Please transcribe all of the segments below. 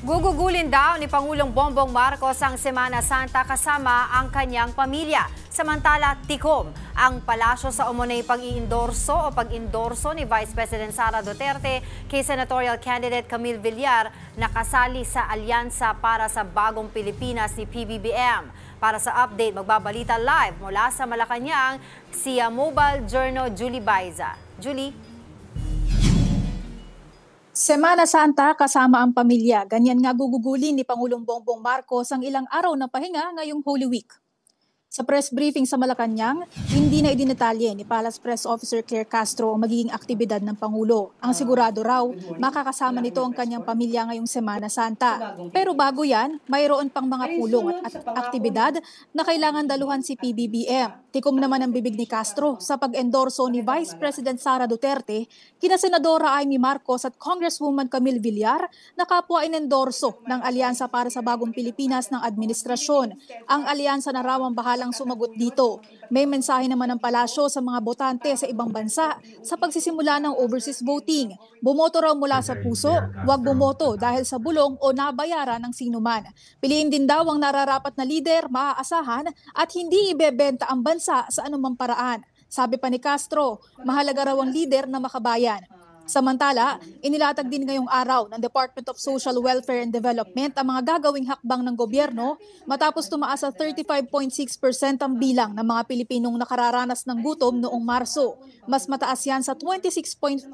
Gugugulin daw ni Pangulong Bongbong Marcos ang Semana Santa kasama ang kanyang pamilya. Samantala, tikom ang palasyo sa umunay pag-iendorso o pag-endorso ni Vice President Sara Duterte kay Senatorial Candidate Camille Villar na kasali sa alyansa para sa Bagong Pilipinas ni PBBM. Para sa update, magbabalita live mula sa Malacanang, si Mobile Journal Julie Baiza. Julie? Semana Santa kasama ang pamilya. Ganyan nga gugugulin ni Pangulong Bongbong Marcos ang ilang araw ng pahinga ngayong Holy Week. Sa press briefing sa Malacanang, hindi na idinitalye ni Palace Press Officer Claire Castro ang magiging aktibidad ng Pangulo. Ang sigurado raw, makakasama nito ang kanyang pamilya ngayong Semana Santa. Pero bago yan, mayroon pang mga pulong at aktibidad na kailangan daluhan si PBBM. Tikom naman ang bibig ni Castro sa pag-endorso ni Vice President Sara Duterte kina Senadora Amy Marcos at Congresswoman Camille Villar na kapwa inendorso ng Alyansa para sa Bagong Pilipinas ng administrasyon. Ang alyansa na raw ang bahalang sumagot dito. May mensahe naman ng palasyo sa mga botante sa ibang bansa sa pagsisimula ng overseas voting. Bumoto raw mula sa puso, huwag bumoto dahil sa bulong o nabayaran ng sinuman. Piliin din daw ang nararapat na lider, maaasahan at hindi ibebenta ang bansa sa anumang paraan. Sabi pa ni Castro, mahalaga raw ang lider na makabayan. Samantala, inilatag din ngayong araw ng Department of Social Welfare and Development ang mga gagawing hakbang ng gobyerno matapos tumaas sa 35.6% ang bilang ng mga Pilipinong nakararanas ng gutom noong Marso. Mas mataas yan sa 26.4%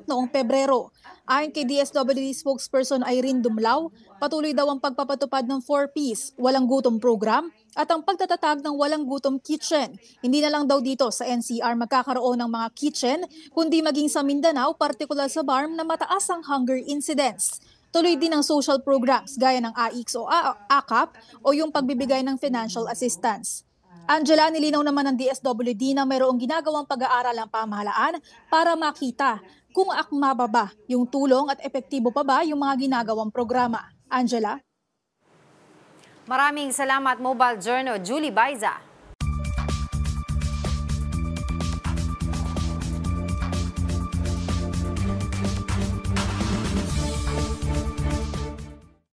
noong Pebrero. Ayon kay DSWD spokesperson Irene Dumlao, patuloy daw ang pagpapatupad ng 4Ps, walang gutom program, at ang pagtatatag ng walang gutom kitchen. Hindi na lang daw dito sa NCR magkakaroon ng mga kitchen, kundi maging sa Mindanao, partikular sa BARM na mataas ang hunger incidence. Tuloy din ang social programs gaya ng AIX o AKAP o yung pagbibigay ng financial assistance. Angela, nilinaw naman ng DSWD na mayroong ginagawang pag-aaral ang pamahalaan para makita kung akma ba yung tulong at epektibo pa ba yung mga ginagawang programa. Angela? Maraming salamat, Mobile Journal Julie Baiza.